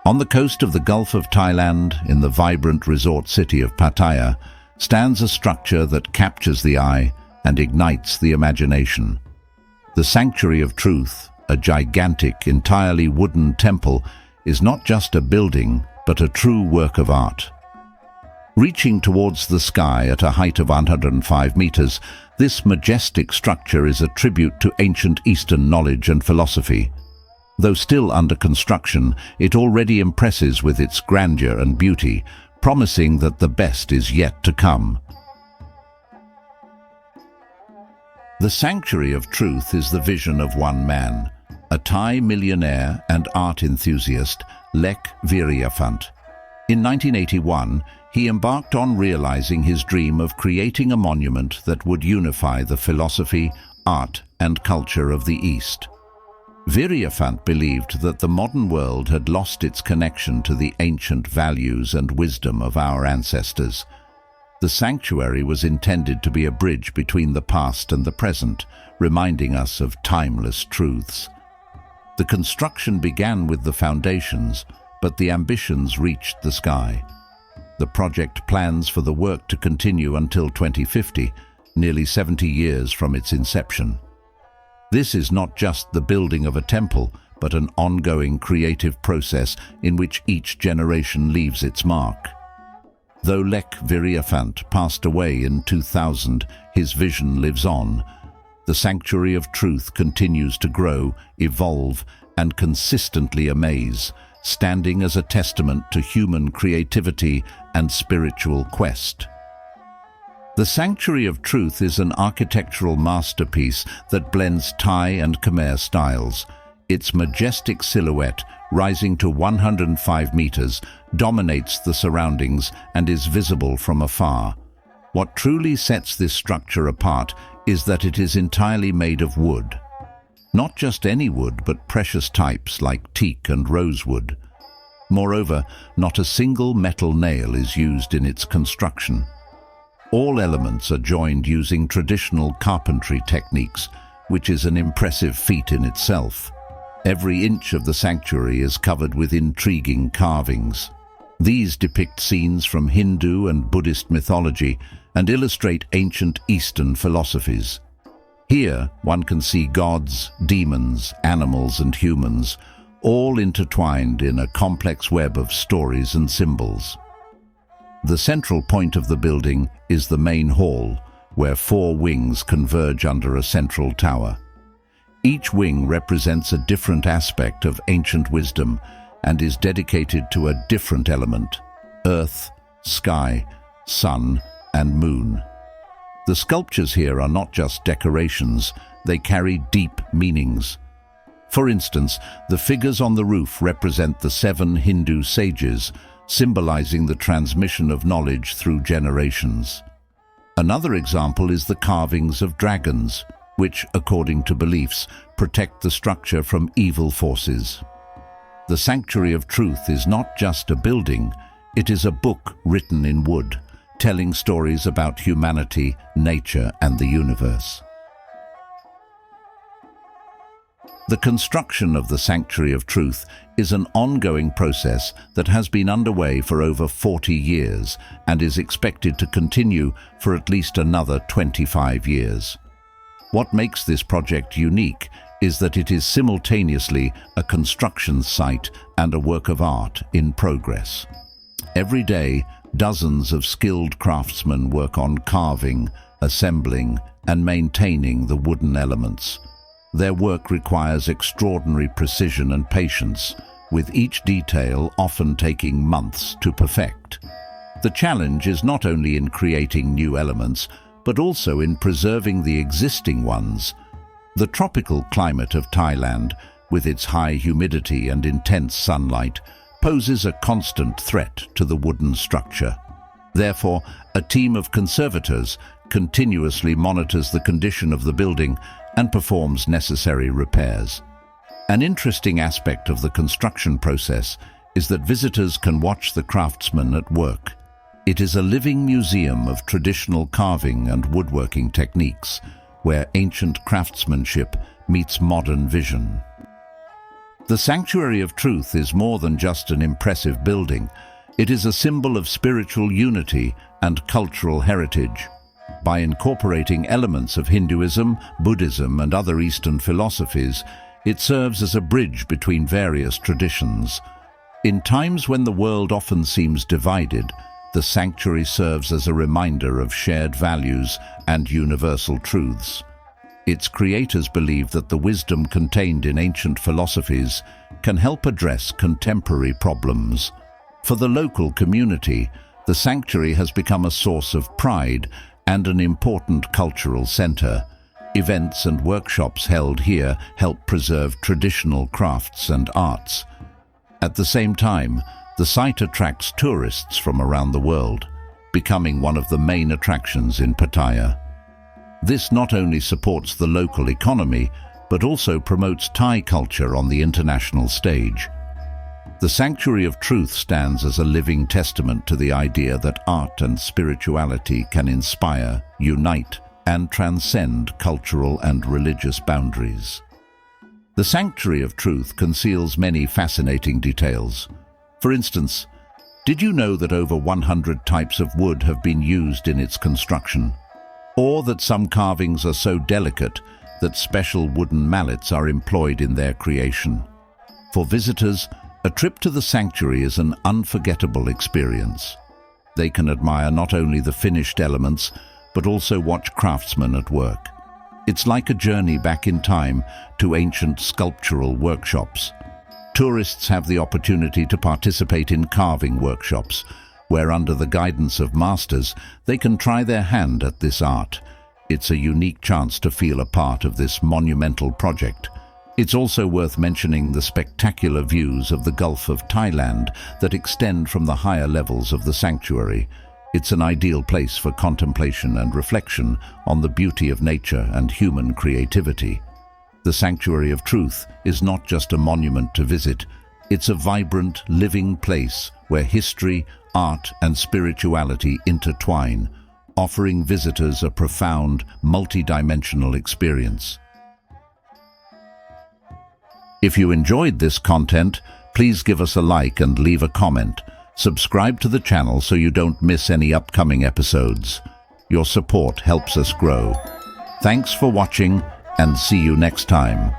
On the coast of the Gulf of Thailand, in the vibrant resort city of Pattaya, stands a structure that captures the eye and ignites the imagination. The Sanctuary of Truth, a gigantic, entirely wooden temple, is not just a building, but a true work of art. Reaching towards the sky at a height of 105 meters, this majestic structure is a tribute to ancient Eastern knowledge and philosophy. Though still under construction, it already impresses with its grandeur and beauty, promising that the best is yet to come. The Sanctuary of Truth is the vision of one man, a Thai millionaire and art enthusiast, Lek Viriyaphant. In 1981, he embarked on realizing his dream of creating a monument that would unify the philosophy, art, and culture of the East. Viriyaphant believed that the modern world had lost its connection to the ancient values and wisdom of our ancestors. The sanctuary was intended to be a bridge between the past and the present, reminding us of timeless truths. The construction began with the foundations, but the ambitions reached the sky. The project plans for the work to continue until 2050, nearly 70 years from its inception. This is not just the building of a temple, but an ongoing creative process in which each generation leaves its mark. Though Lek Viriyaphant passed away in 2000, his vision lives on. The Sanctuary of Truth continues to grow, evolve, and consistently amaze, standing as a testament to human creativity and spiritual quest. The Sanctuary of Truth is an architectural masterpiece that blends Thai and Khmer styles. Its majestic silhouette, rising to 105 meters, dominates the surroundings and is visible from afar. What truly sets this structure apart is that it is entirely made of wood. Not just any wood, but precious types like teak and rosewood. Moreover, not a single metal nail is used in its construction. All elements are joined using traditional carpentry techniques, which is an impressive feat in itself. Every inch of the sanctuary is covered with intriguing carvings. These depict scenes from Hindu and Buddhist mythology and illustrate ancient Eastern philosophies. Here, one can see gods, demons, animals, and humans, all intertwined in a complex web of stories and symbols. The central point of the building is the main hall, where 4 wings converge under a central tower. Each wing represents a different aspect of ancient wisdom and is dedicated to a different element: earth, sky, sun, and moon. The sculptures here are not just decorations, they carry deep meanings. For instance, the figures on the roof represent the 7 Hindu sages, symbolizing the transmission of knowledge through generations. Another example is the carvings of dragons, which, according to beliefs, protect the structure from evil forces. The Sanctuary of Truth is not just a building, it is a book written in wood, telling stories about humanity, nature, and the universe. The construction of the Sanctuary of Truth is an ongoing process that has been underway for over 40 years and is expected to continue for at least another 25 years. What makes this project unique is that it is simultaneously a construction site and a work of art in progress. Every day, dozens of skilled craftsmen work on carving, assembling, and maintaining the wooden elements. Their work requires extraordinary precision and patience, with each detail often taking months to perfect. The challenge is not only in creating new elements, but also in preserving the existing ones. The tropical climate of Thailand, with its high humidity and intense sunlight, poses a constant threat to the wooden structure. Therefore, a team of conservators continuously monitors the condition of the building and performs necessary repairs. An interesting aspect of the construction process is that visitors can watch the craftsmen at work. It is a living museum of traditional carving and woodworking techniques, where ancient craftsmanship meets modern vision. The Sanctuary of Truth is more than just an impressive building. It is a symbol of spiritual unity and cultural heritage. By incorporating elements of Hinduism, Buddhism, and other Eastern philosophies, it serves as a bridge between various traditions. In times when the world often seems divided, the sanctuary serves as a reminder of shared values and universal truths. Its creators believe that the wisdom contained in ancient philosophies can help address contemporary problems. For the local community, the sanctuary has become a source of pride and an important cultural center. Events and workshops held here help preserve traditional crafts and arts. At the same time, the site attracts tourists from around the world, becoming one of the main attractions in Pattaya. This not only supports the local economy, but also promotes Thai culture on the international stage. The Sanctuary of Truth stands as a living testament to the idea that art and spirituality can inspire, unite, and transcend cultural and religious boundaries. The Sanctuary of Truth conceals many fascinating details. For instance, did you know that over 100 types of wood have been used in its construction? Or that some carvings are so delicate that special wooden mallets are employed in their creation? For visitors, a trip to the sanctuary is an unforgettable experience. They can admire not only the finished elements, but also watch craftsmen at work. It's like a journey back in time to ancient sculptural workshops. Tourists have the opportunity to participate in carving workshops, where under the guidance of masters, they can try their hand at this art. It's a unique chance to feel a part of this monumental project. It's also worth mentioning the spectacular views of the Gulf of Thailand that extend from the higher levels of the sanctuary. It's an ideal place for contemplation and reflection on the beauty of nature and human creativity. The Sanctuary of Truth is not just a monument to visit, it's a vibrant, living place where history, art, and spirituality intertwine, offering visitors a profound, multidimensional experience. If you enjoyed this content, please give us a like and leave a comment. Subscribe to the channel so you don't miss any upcoming episodes. Your support helps us grow. Thanks for watching, and see you next time.